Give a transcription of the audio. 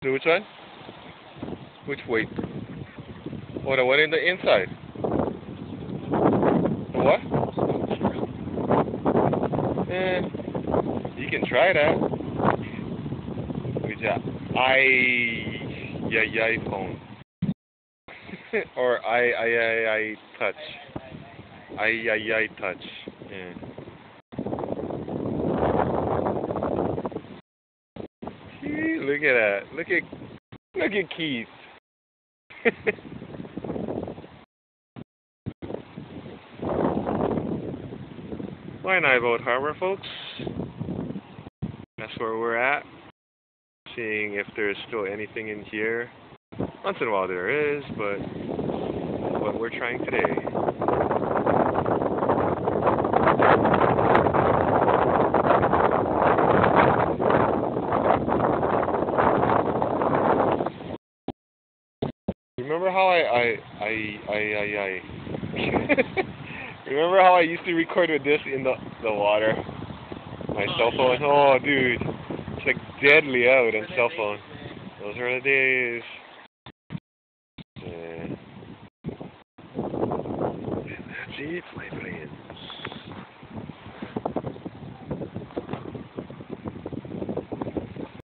The which one? Which weight? Oh, the one in the inside. The what? Eh, you can try that. With your iPhone. Or I touch. I touch. Yeah. Look at that. Look at Keith. Waianae Boat Harbor, folks. That's where we're at. Seeing if there's still anything in here. Once in a while there is, but what we're trying today. Remember how I remember how I used to record with this in the water? My cell phone? Oh, dude. It's like deadly out on cell phone. Those are the days. Yeah. And that's it,